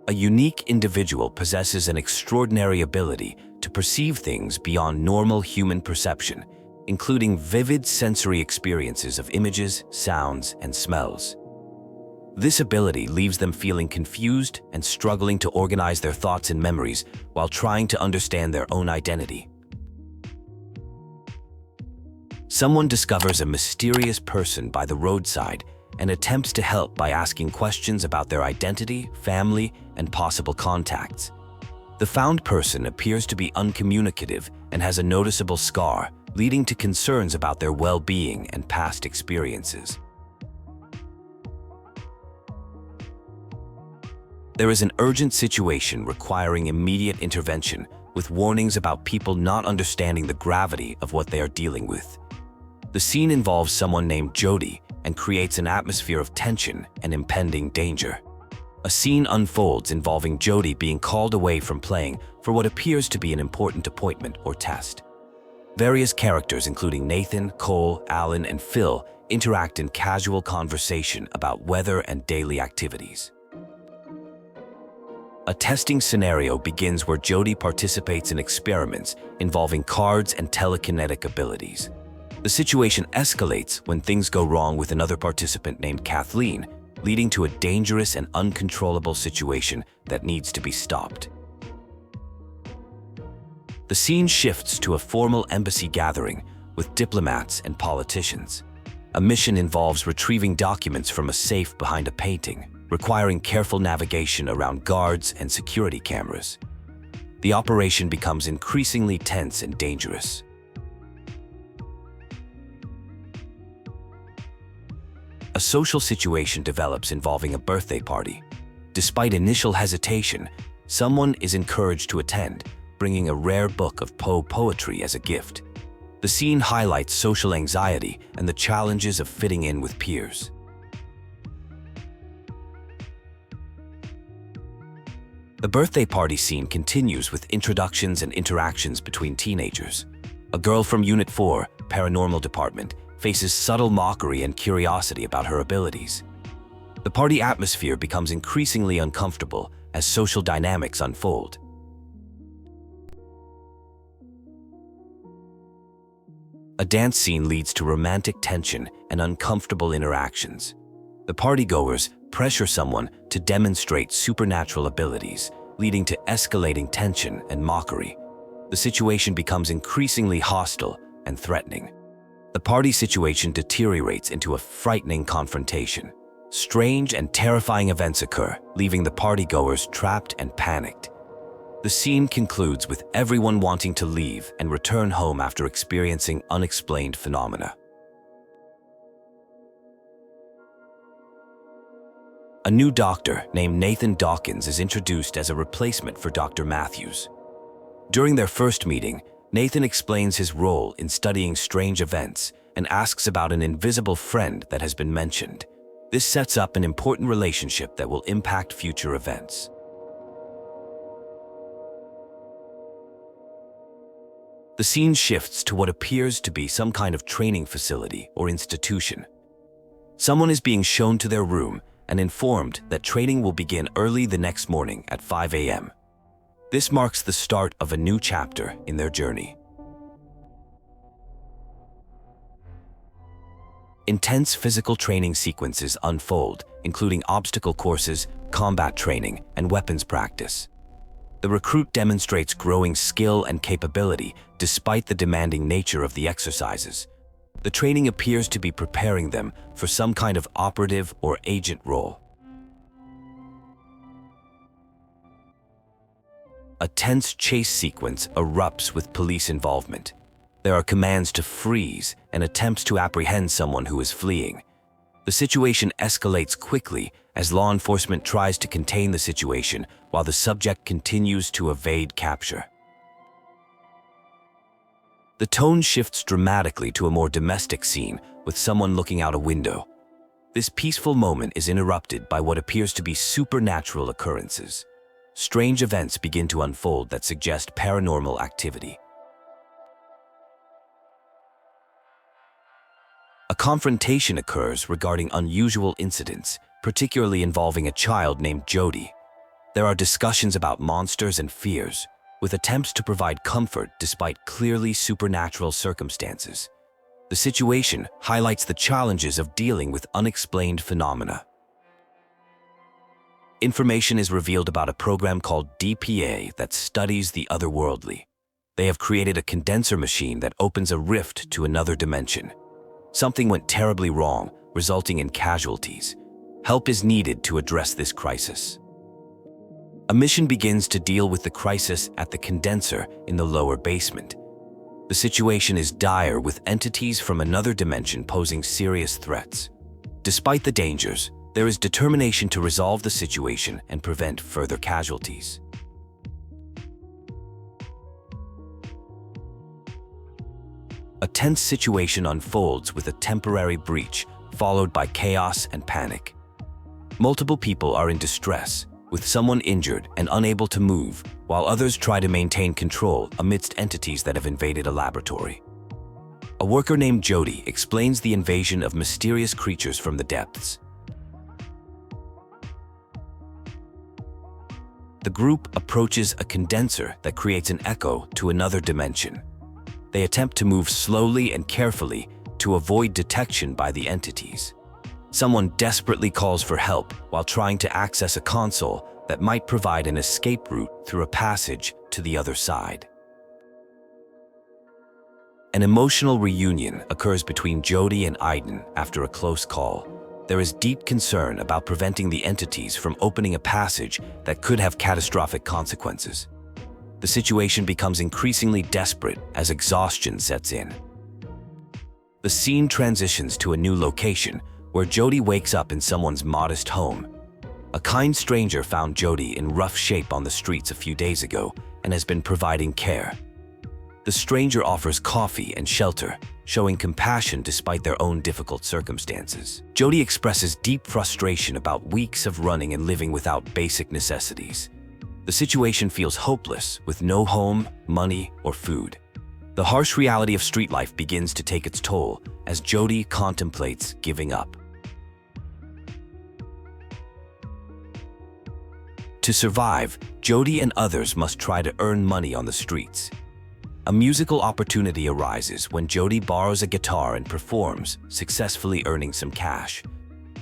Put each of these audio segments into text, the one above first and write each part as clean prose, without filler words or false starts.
A unique individual possesses an extraordinary ability to perceive things beyond normal human perception, including vivid sensory experiences of images, sounds, and smells. This ability leaves them feeling confused and struggling to organize their thoughts and memories while trying to understand their own identity. Someone discovers a mysterious person by the roadside and attempts to help by asking questions about their identity, family, and possible contacts. The found person appears to be uncommunicative and has a noticeable scar, leading to concerns about their well-being and past experiences. There is an urgent situation requiring immediate intervention, with warnings about people not understanding the gravity of what they are dealing with. The scene involves someone named Jody and creates an atmosphere of tension and impending danger. A scene unfolds involving Jody being called away from playing for what appears to be an important appointment or test. Various characters, including Nathan, Cole, Alan, and Phil, interact in casual conversation about weather and daily activities. A testing scenario begins where Jody participates in experiments involving cards and telekinetic abilities. The situation escalates when things go wrong with another participant named Kathleen, leading to a dangerous and uncontrollable situation that needs to be stopped. The scene shifts to a formal embassy gathering with diplomats and politicians. A mission involves retrieving documents from a safe behind a painting, requiring careful navigation around guards and security cameras. The operation becomes increasingly tense and dangerous. A social situation develops involving a birthday party. Despite initial hesitation, someone is encouraged to attend, bringing a rare book of poetry as a gift. The scene highlights social anxiety and the challenges of fitting in with peers. The birthday party scene continues with introductions and interactions between teenagers. A girl from Unit 4, Paranormal Department, faces subtle mockery and curiosity about her abilities. The party atmosphere becomes increasingly uncomfortable as social dynamics unfold. A dance scene leads to romantic tension and uncomfortable interactions. The partygoers pressure someone to demonstrate supernatural abilities, leading to escalating tension and mockery. The situation becomes increasingly hostile and threatening. The party situation deteriorates into a frightening confrontation. Strange and terrifying events occur, leaving the partygoers trapped and panicked. The scene concludes with everyone wanting to leave and return home after experiencing unexplained phenomena. A new doctor named Nathan Dawkins is introduced as a replacement for Dr. Matthews. During their first meeting, Nathan explains his role in studying strange events and asks about an invisible friend that has been mentioned. This sets up an important relationship that will impact future events. The scene shifts to what appears to be some kind of training facility or institution. Someone is being shown to their room and informed that training will begin early the next morning at 5 a.m. This marks the start of a new chapter in their journey. Intense physical training sequences unfold, including obstacle courses, combat training, and weapons practice. The recruit demonstrates growing skill and capability despite the demanding nature of the exercises. The training appears to be preparing them for some kind of operative or agent role. A tense chase sequence erupts with police involvement. There are commands to freeze and attempts to apprehend someone who is fleeing. The situation escalates quickly as law enforcement tries to contain the situation while the subject continues to evade capture. The tone shifts dramatically to a more domestic scene with someone looking out a window. This peaceful moment is interrupted by what appears to be supernatural occurrences. Strange events begin to unfold that suggest paranormal activity. A confrontation occurs regarding unusual incidents, particularly involving a child named Jody. There are discussions about monsters and fears, with attempts to provide comfort despite clearly supernatural circumstances. The situation highlights the challenges of dealing with unexplained phenomena. Information is revealed about a program called DPA that studies the otherworldly. They have created a condenser machine that opens a rift to another dimension. Something went terribly wrong, resulting in casualties. Help is needed to address this crisis. A mission begins to deal with the crisis at the condenser in the lower basement. The situation is dire, with entities from another dimension posing serious threats. Despite the dangers, there is determination to resolve the situation and prevent further casualties. A tense situation unfolds with a temporary breach, followed by chaos and panic. Multiple people are in distress, with someone injured and unable to move, while others try to maintain control amidst entities that have invaded a laboratory. A worker named Jody explains the invasion of mysterious creatures from the depths. The group approaches a condenser that creates an echo to another dimension. They attempt to move slowly and carefully to avoid detection by the entities. Someone desperately calls for help while trying to access a console that might provide an escape route through a passage to the other side. An emotional reunion occurs between Jody and Aiden after a close call. There is deep concern about preventing the entities from opening a passage that could have catastrophic consequences. The situation becomes increasingly desperate as exhaustion sets in. The scene transitions to a new location, where Jody wakes up in someone's modest home. A kind stranger found Jody in rough shape on the streets a few days ago and has been providing care. The stranger offers coffee and shelter, showing compassion despite their own difficult circumstances. Jody expresses deep frustration about weeks of running and living without basic necessities. The situation feels hopeless, with no home, money, or food. The harsh reality of street life begins to take its toll as Jody contemplates giving up. To survive, Jody and others must try to earn money on the streets. A musical opportunity arises when Jody borrows a guitar and performs, successfully earning some cash.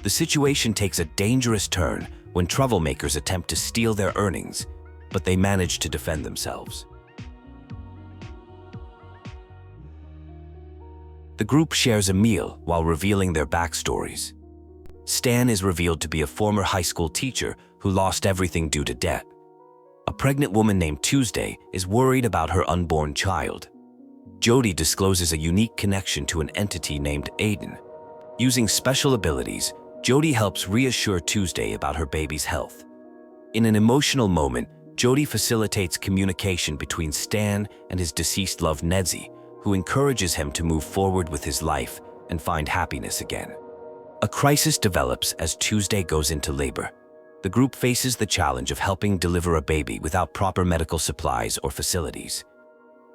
The situation takes a dangerous turn when troublemakers attempt to steal their earnings, but they manage to defend themselves. The group shares a meal while revealing their backstories. Stan is revealed to be a former high school teacher who lost everything due to debt. A pregnant woman named Tuesday is worried about her unborn child. Jody discloses a unique connection to an entity named Aiden. Using special abilities, Jody helps reassure Tuesday about her baby's health. In an emotional moment, Jody facilitates communication between Stan and his deceased love Nedzi, who encourages him to move forward with his life and find happiness again. A crisis develops as Tuesday goes into labor. The group faces the challenge of helping deliver a baby without proper medical supplies or facilities.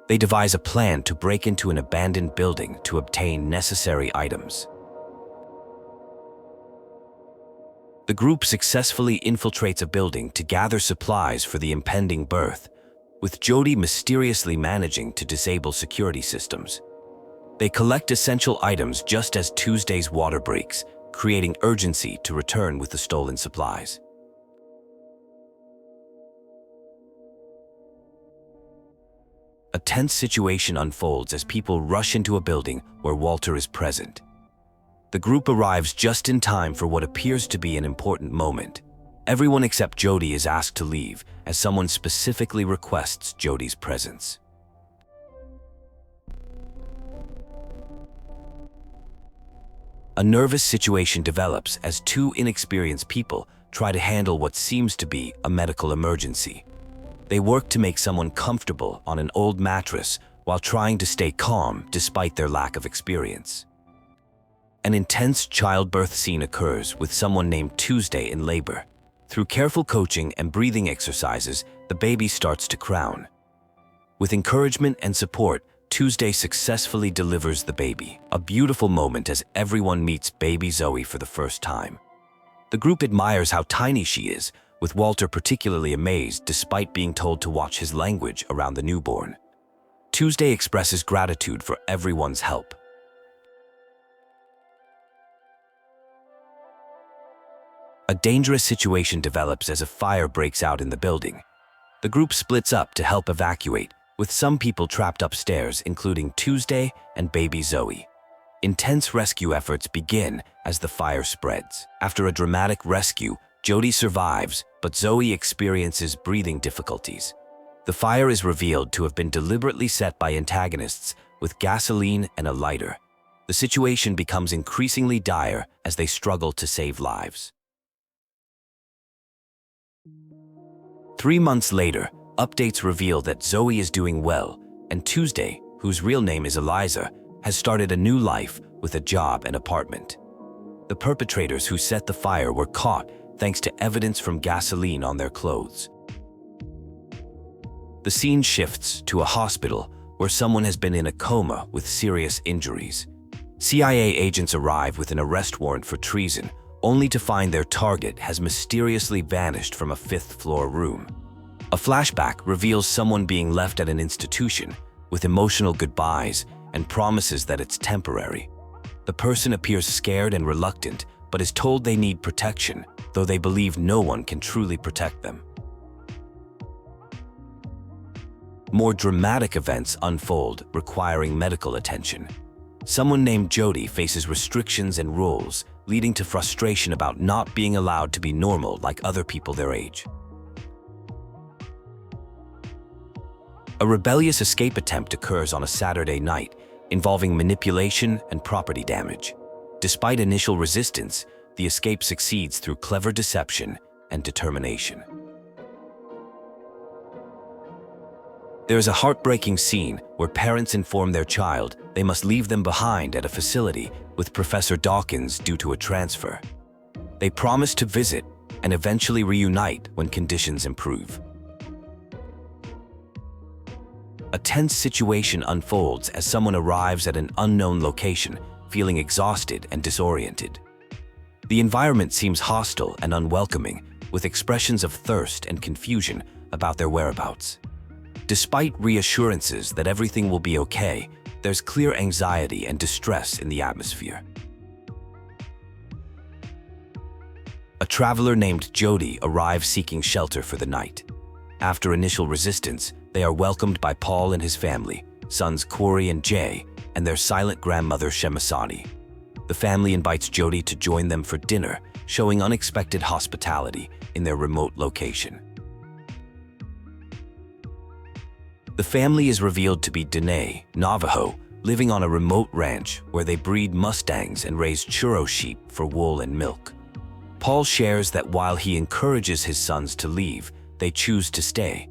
They devise a plan to break into an abandoned building to obtain necessary items. The group successfully infiltrates a building to gather supplies for the impending birth, with Jody mysteriously managing to disable security systems. They collect essential items just as Tuesday's water breaks, creating urgency to return with the stolen supplies. A tense situation unfolds as people rush into a building where Walter is present. The group arrives just in time for what appears to be an important moment. Everyone except Jody is asked to leave, as someone specifically requests Jody's presence. A nervous situation develops as two inexperienced people try to handle what seems to be a medical emergency. They work to make someone comfortable on an old mattress while trying to stay calm despite their lack of experience. An intense childbirth scene occurs with someone named Tuesday in labor. Through careful coaching and breathing exercises, the baby starts to crown. With encouragement and support, Tuesday successfully delivers the baby, a beautiful moment as everyone meets baby Zoe for the first time. The group admires how tiny she is, with Walter particularly amazed despite being told to watch his language around the newborn. Tuesday expresses gratitude for everyone's help. A dangerous situation develops as a fire breaks out in the building. The group splits up to help evacuate, with some people trapped upstairs, including Tuesday and baby Zoe. Intense rescue efforts begin as the fire spreads. After a dramatic rescue, Jody survives, but Zoe experiences breathing difficulties. The fire is revealed to have been deliberately set by antagonists with gasoline and a lighter. The situation becomes increasingly dire as they struggle to save lives. 3 months later, updates reveal that Zoe is doing well, and Tuesday, whose real name is Eliza, has started a new life with a job and apartment. The perpetrators who set the fire were caught thanks to evidence from gasoline on their clothes. The scene shifts to a hospital where someone has been in a coma with serious injuries. CIA agents arrive with an arrest warrant for treason, only to find their target has mysteriously vanished from a 5th-floor room. A flashback reveals someone being left at an institution with emotional goodbyes and promises that it's temporary. The person appears scared and reluctant, but is told they need protection, though they believe no one can truly protect them. More dramatic events unfold, requiring medical attention. Someone named Jody faces restrictions and rules, leading to frustration about not being allowed to be normal like other people their age. A rebellious escape attempt occurs on a Saturday night, involving manipulation and property damage. Despite initial resistance, the escape succeeds through clever deception and determination. There is a heartbreaking scene where parents inform their child they must leave them behind at a facility with Professor Dawkins due to a transfer. They promise to visit and eventually reunite when conditions improve. A tense situation unfolds as someone arrives at an unknown location, feeling exhausted and disoriented. The environment seems hostile and unwelcoming, with expressions of thirst and confusion about their whereabouts. Despite reassurances that everything will be okay, there's clear anxiety and distress in the atmosphere. A traveler named Jody arrives seeking shelter for the night. After initial resistance, they are welcomed by Paul and his family, sons Corey and Jay, and their silent grandmother Shemasani. The family invites Jody to join them for dinner, showing unexpected hospitality in their remote location. The family is revealed to be Dene, Navajo, living on a remote ranch where they breed Mustangs and raise churro sheep for wool and milk. Paul shares that while he encourages his sons to leave, they choose to stay.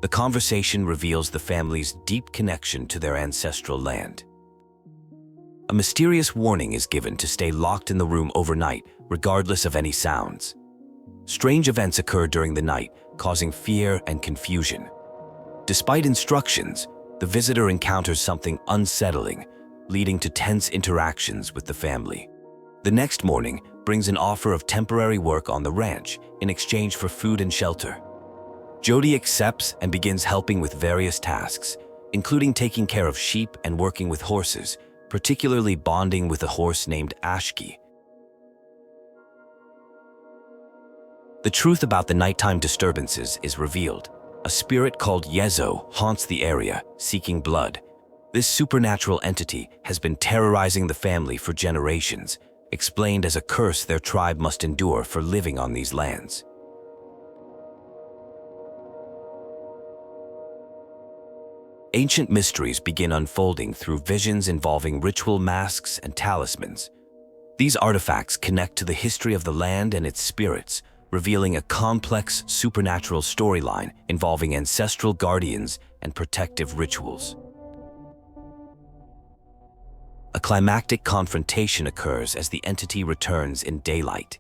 The conversation reveals the family's deep connection to their ancestral land. A mysterious warning is given to stay locked in the room overnight, regardless of any sounds. Strange events occur during the night, causing fear and confusion. Despite instructions, the visitor encounters something unsettling, leading to tense interactions with the family. The next morning brings an offer of temporary work on the ranch in exchange for food and shelter. Jody accepts and begins helping with various tasks, including taking care of sheep and working with horses, particularly bonding with a horse named Ashki. The truth about the nighttime disturbances is revealed. A spirit called Yezo haunts the area, seeking blood. This supernatural entity has been terrorizing the family for generations, explained as a curse their tribe must endure for living on these lands. Ancient mysteries begin unfolding through visions involving ritual masks and talismans. These artifacts connect to the history of the land and its spirits, revealing a complex supernatural storyline involving ancestral guardians and protective rituals. A climactic confrontation occurs as the entity returns in daylight.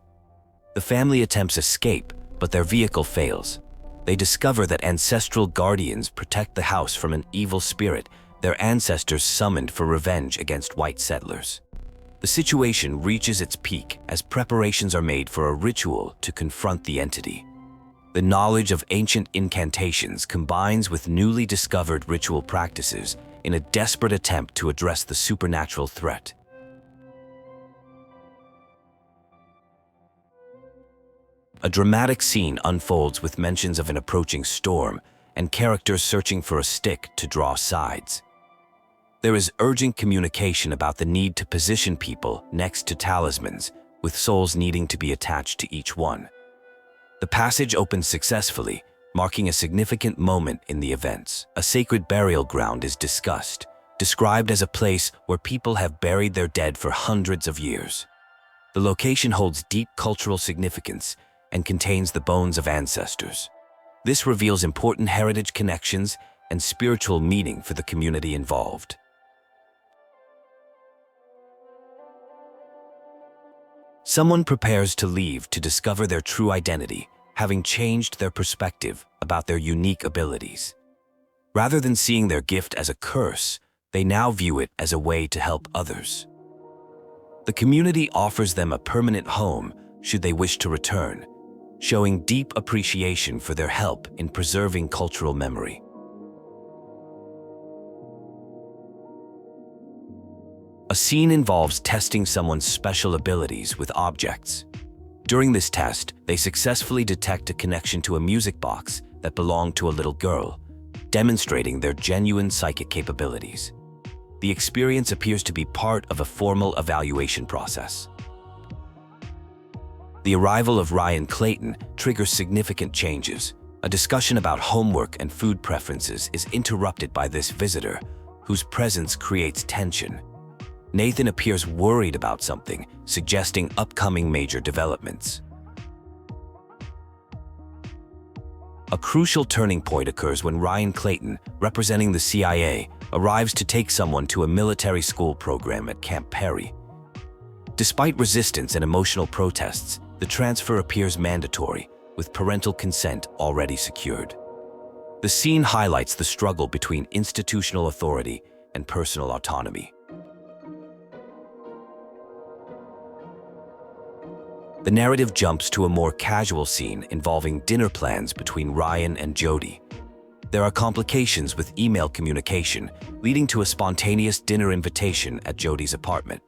The family attempts escape, but their vehicle fails. They discover that ancestral guardians protect the house from an evil spirit their ancestors summoned for revenge against white settlers. The situation reaches its peak as preparations are made for a ritual to confront the entity. The knowledge of ancient incantations combines with newly discovered ritual practices in a desperate attempt to address the supernatural threat. A dramatic scene unfolds with mentions of an approaching storm and characters searching for a stick to draw sides. There is urgent communication about the need to position people next to talismans, with souls needing to be attached to each one. The passage opens successfully, marking a significant moment in the events. A sacred burial ground is discussed, described as a place where people have buried their dead for hundreds of years. The location holds deep cultural significance and contains the bones of ancestors. This reveals important heritage connections and spiritual meaning for the community involved. Someone prepares to leave to discover their true identity, having changed their perspective about their unique abilities. Rather than seeing their gift as a curse, they now view it as a way to help others. The community offers them a permanent home should they wish to return, showing deep appreciation for their help in preserving cultural memory. A scene involves testing someone's special abilities with objects. During this test, they successfully detect a connection to a music box that belonged to a little girl, demonstrating their genuine psychic capabilities. The experience appears to be part of a formal evaluation process. The arrival of Ryan Clayton triggers significant changes. A discussion about homework and food preferences is interrupted by this visitor, whose presence creates tension. Nathan appears worried about something, suggesting upcoming major developments. A crucial turning point occurs when Ryan Clayton, representing the CIA, arrives to take someone to a military school program at Camp Perry. Despite resistance and emotional protests, the transfer appears mandatory, with parental consent already secured. The scene highlights the struggle between institutional authority and personal autonomy. The narrative jumps to a more casual scene involving dinner plans between Ryan and Jody. There are complications with email communication, leading to a spontaneous dinner invitation at Jody's apartment.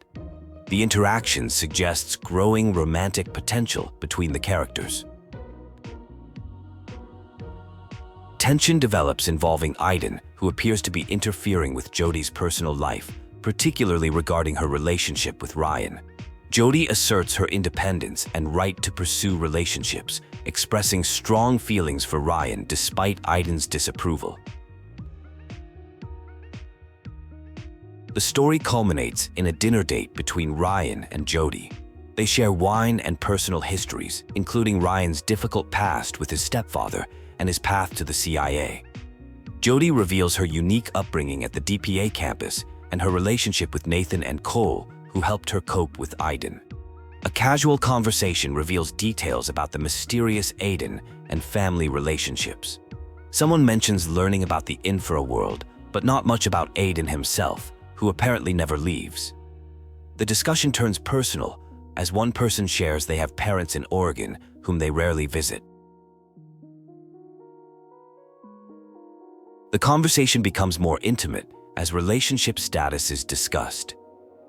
The interaction suggests growing romantic potential between the characters. Tension develops involving Aiden, who appears to be interfering with Jody's personal life, particularly regarding her relationship with Ryan. Jody asserts her independence and right to pursue relationships, expressing strong feelings for Ryan despite Aiden's disapproval. The story culminates in a dinner date between Ryan and Jody. They share wine and personal histories, including Ryan's difficult past with his stepfather and his path to the CIA. Jody reveals her unique upbringing at the DPA campus and her relationship with Nathan and Cole, who helped her cope with Aiden. A casual conversation reveals details about the mysterious Aiden and family relationships. Someone mentions learning about the infra-world, but not much about Aiden himself, who apparently never leaves. The discussion turns personal, as one person shares they have parents in Oregon whom they rarely visit. The conversation becomes more intimate as relationship status is discussed.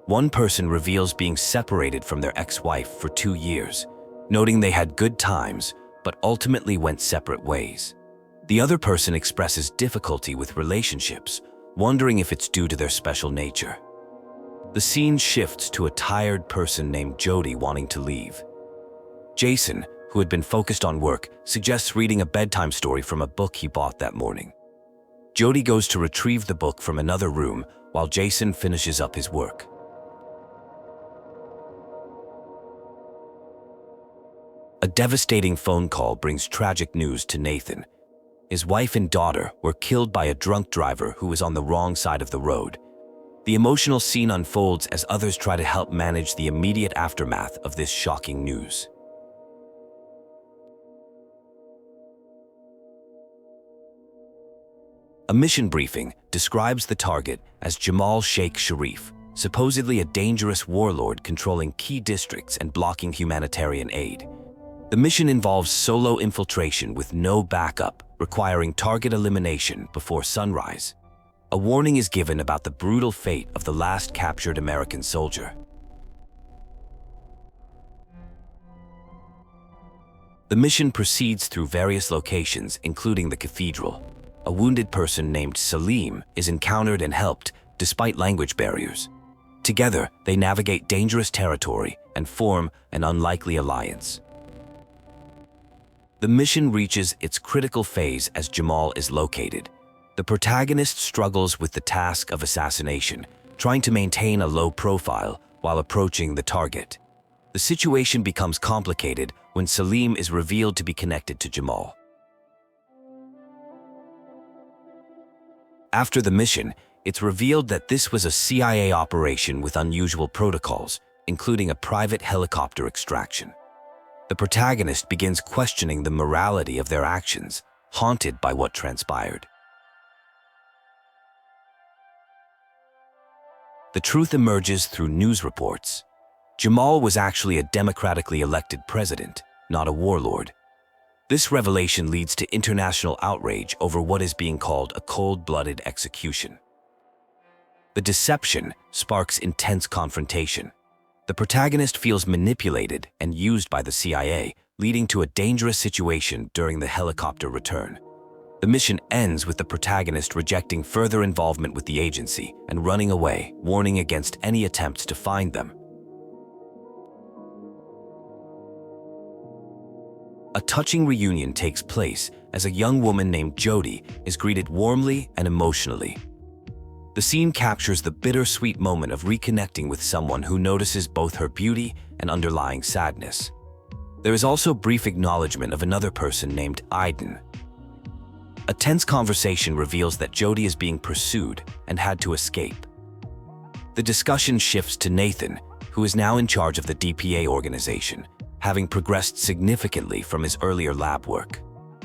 One person reveals being separated from their ex-wife for 2 years, noting they had good times but ultimately went separate ways. The other person expresses difficulty with relationships, wondering if it's due to their special nature. The scene shifts to a tired person named Jody wanting to leave. Jason, who had been focused on work, suggests reading a bedtime story from a book he bought that morning. Jody goes to retrieve the book from another room while Jason finishes up his work. A devastating phone call brings tragic news to Nathan. His wife and daughter were killed by a drunk driver who was on the wrong side of the road. The emotional scene unfolds as others try to help manage the immediate aftermath of this shocking news. A mission briefing describes the target as Jamal Sheikh Sharif, supposedly a dangerous warlord controlling key districts and blocking humanitarian aid. The mission involves solo infiltration with no backup, requiring target elimination before sunrise. A warning is given about the brutal fate of the last captured American soldier. The mission proceeds through various locations, including the cathedral. A wounded person named Salim is encountered and helped, despite language barriers. Together, they navigate dangerous territory and form an unlikely alliance. The mission reaches its critical phase as Jamal is located. The protagonist struggles with the task of assassination, trying to maintain a low profile while approaching the target. The situation becomes complicated when Salim is revealed to be connected to Jamal. After the mission, it's revealed that this was a CIA operation with unusual protocols, including a private helicopter extraction. The protagonist begins questioning the morality of their actions, haunted by what transpired. The truth emerges through news reports. Jamal was actually a democratically elected president, not a warlord. This revelation leads to international outrage over what is being called a cold-blooded execution. The deception sparks intense confrontation. The protagonist feels manipulated and used by the CIA, leading to a dangerous situation during the helicopter return. The mission ends with the protagonist rejecting further involvement with the agency and running away, warning against any attempts to find them. A touching reunion takes place as a young woman named Jody is greeted warmly and emotionally. The scene captures the bittersweet moment of reconnecting with someone who notices both her beauty and underlying sadness. There is also brief acknowledgement of another person named Aiden. A tense conversation reveals that Jody is being pursued and had to escape. The discussion shifts to Nathan, who is now in charge of the DPA organization, having progressed significantly from his earlier lab work.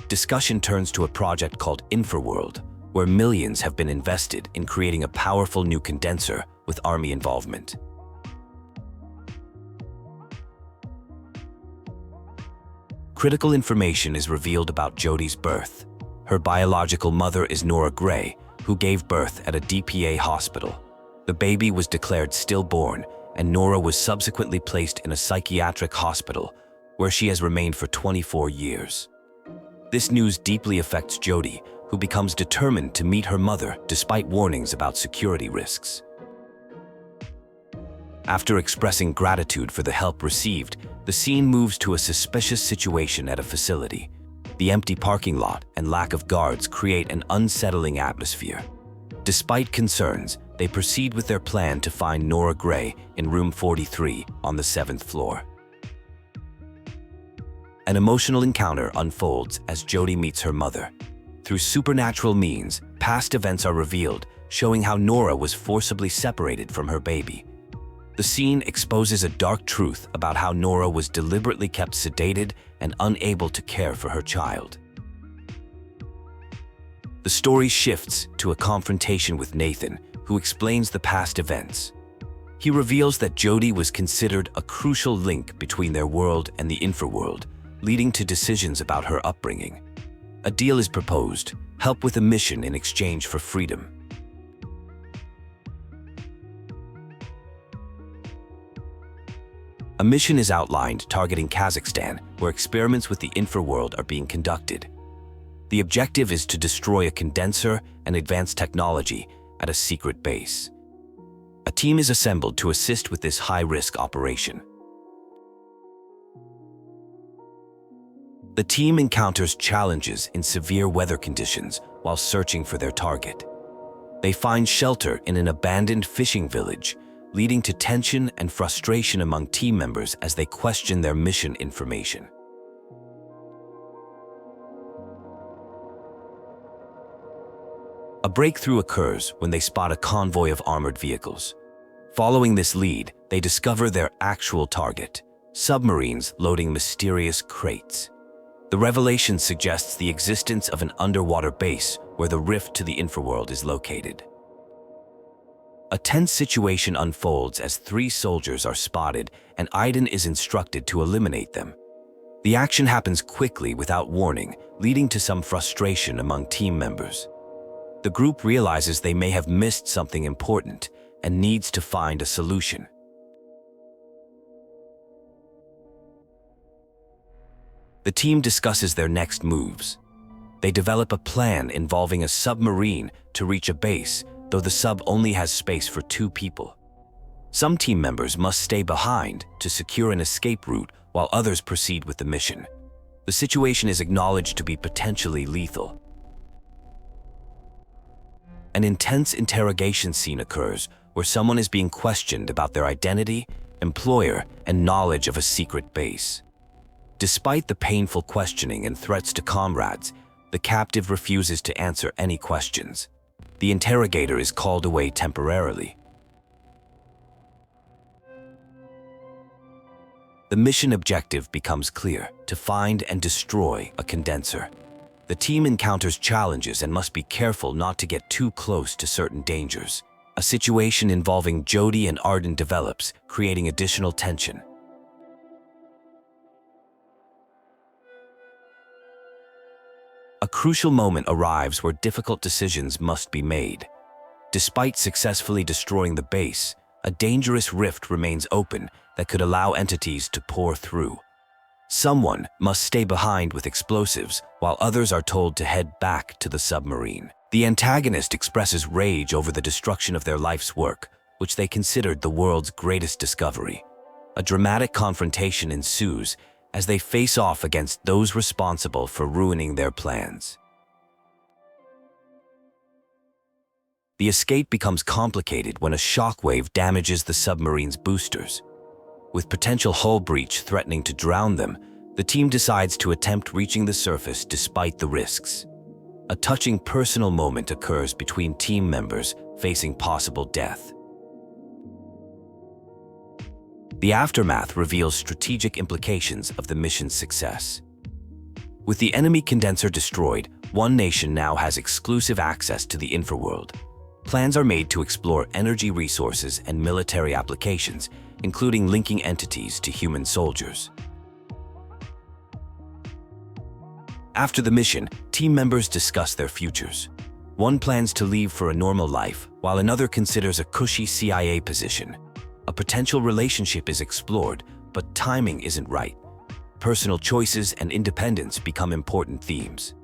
Discussion turns to a project called Infraworld, where millions have been invested in creating a powerful new condenser with Army involvement. Critical information is revealed about Jody's birth. Her biological mother is Nora Gray, who gave birth at a DPA hospital. The baby was declared stillborn, and Nora was subsequently placed in a psychiatric hospital, where she has remained for 24 years. This news deeply affects Jody, who becomes determined to meet her mother despite warnings about security risks. After expressing gratitude for the help received, the scene moves to a suspicious situation at a facility. The empty parking lot and lack of guards create an unsettling atmosphere. Despite concerns, they proceed with their plan to find Nora Gray in room 43 on the 7th floor. An emotional encounter unfolds as Jody meets her mother. Through supernatural means, past events are revealed, showing how Nora was forcibly separated from her baby. The scene exposes a dark truth about how Nora was deliberately kept sedated and unable to care for her child. The story shifts to a confrontation with Nathan, who explains the past events. He reveals that Jody was considered a crucial link between their world and the infraworld, leading to decisions about her upbringing. A deal is proposed: help with a mission in exchange for freedom. A mission is outlined targeting Kazakhstan, where experiments with the infraworld are being conducted. The objective is to destroy a condenser and advanced technology at a secret base. A team is assembled to assist with this high-risk operation. The team encounters challenges in severe weather conditions while searching for their target. They find shelter in an abandoned fishing village, leading to tension and frustration among team members as they question their mission information. A breakthrough occurs when they spot a convoy of armored vehicles. Following this lead, they discover their actual target: submarines loading mysterious crates. The revelation suggests the existence of an underwater base where the rift to the infraworld is located. A tense situation unfolds as 3 soldiers are spotted, and Aiden is instructed to eliminate them. The action happens quickly without warning, leading to some frustration among team members. The group realizes they may have missed something important and needs to find a solution. The team discusses their next moves. They develop a plan involving a submarine to reach a base, though the sub only has space for 2 people. Some team members must stay behind to secure an escape route while others proceed with the mission. The situation is acknowledged to be potentially lethal. An intense interrogation scene occurs where someone is being questioned about their identity, employer, and knowledge of a secret base. Despite the painful questioning and threats to comrades, the captive refuses to answer any questions. The interrogator is called away temporarily. The mission objective becomes clear: to find and destroy a condenser. The team encounters challenges and must be careful not to get too close to certain dangers. A situation involving Jody and Arden develops, creating additional tension. A crucial moment arrives where difficult decisions must be made. Despite successfully destroying the base, a dangerous rift remains open that could allow entities to pour through. Someone must stay behind with explosives, while others are told to head back to the submarine. The antagonist expresses rage over the destruction of their life's work, which they considered the world's greatest discovery. A dramatic confrontation ensues as they face off against those responsible for ruining their plans. The escape becomes complicated when a shockwave damages the submarine's boosters. With potential hull breach threatening to drown them, the team decides to attempt reaching the surface despite the risks. A touching personal moment occurs between team members facing possible death. The aftermath reveals strategic implications of the mission's success. With the enemy condenser destroyed, one nation now has exclusive access to the infraworld. Plans are made to explore energy resources and military applications, including linking entities to human soldiers. After the mission, team members discuss their futures. One plans to leave for a normal life, while another considers a cushy CIA position. A potential relationship is explored, but timing isn't right. Personal choices and independence become important themes.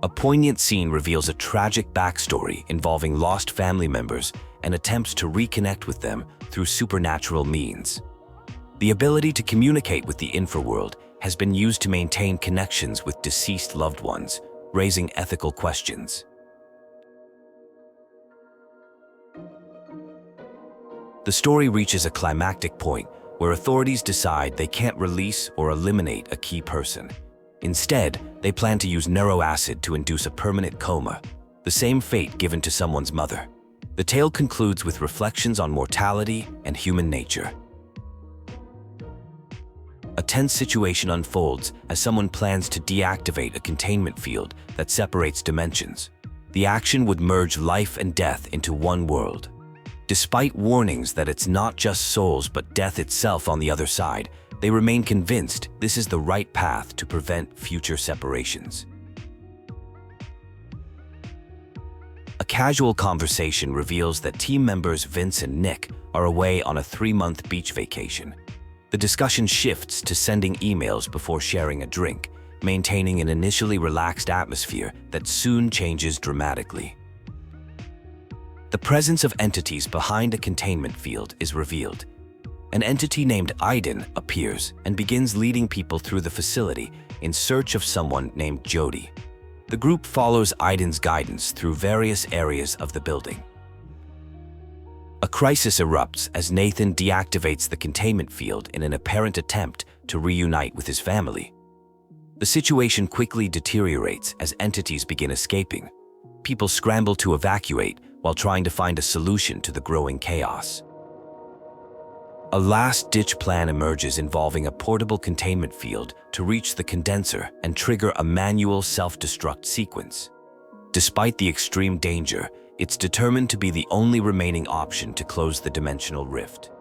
A poignant scene reveals a tragic backstory involving lost family members and attempts to reconnect with them through supernatural means. The ability to communicate with the infraworld has been used to maintain connections with deceased loved ones, raising ethical questions. The story reaches a climactic point where authorities decide they can't release or eliminate a key person. Instead, they plan to use neuroacid to induce a permanent coma, the same fate given to someone's mother. The tale concludes with reflections on mortality and human nature. A tense situation unfolds as someone plans to deactivate a containment field that separates dimensions. The action would merge life and death into one world. Despite warnings that it's not just souls but death itself on the other side, they remain convinced this is the right path to prevent future separations. A casual conversation reveals that team members Vince and Nick are away on a 3-month beach vacation. The discussion shifts to sending emails before sharing a drink, maintaining an initially relaxed atmosphere that soon changes dramatically. The presence of entities behind a containment field is revealed. An entity named Aiden appears and begins leading people through the facility in search of someone named Jody. The group follows Aiden's guidance through various areas of the building. A crisis erupts as Nathan deactivates the containment field in an apparent attempt to reunite with his family. The situation quickly deteriorates as entities begin escaping. People scramble to evacuate while trying to find a solution to the growing chaos. A last-ditch plan emerges involving a portable containment field to reach the condenser and trigger a manual self-destruct sequence. Despite the extreme danger, it's determined to be the only remaining option to close the dimensional rift.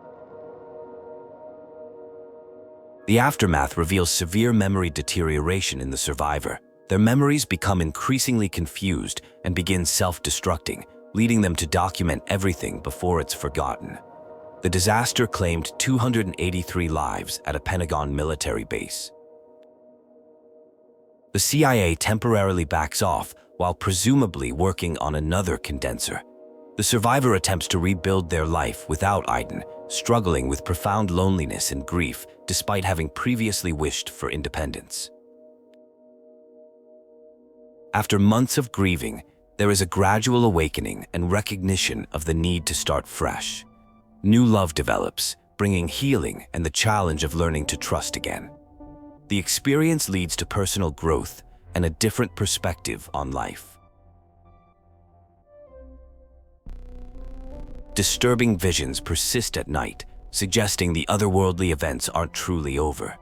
The aftermath reveals severe memory deterioration in the survivor. Their memories become increasingly confused and begin self-destructing, leading them to document everything before it's forgotten. The disaster claimed 283 lives at a Pentagon military base. The CIA temporarily backs off while presumably working on another condenser. The survivor attempts to rebuild their life without Iden, struggling with profound loneliness and grief despite having previously wished for independence. After months of grieving, there is a gradual awakening and recognition of the need to start fresh. New love develops, bringing healing and the challenge of learning to trust again. The experience leads to personal growth and a different perspective on life. Disturbing visions persist at night, suggesting the otherworldly events aren't truly over.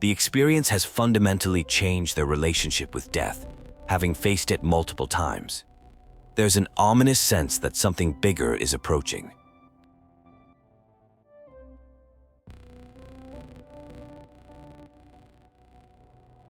The experience has fundamentally changed their relationship with death, having faced it multiple times. There's an ominous sense that something bigger is approaching.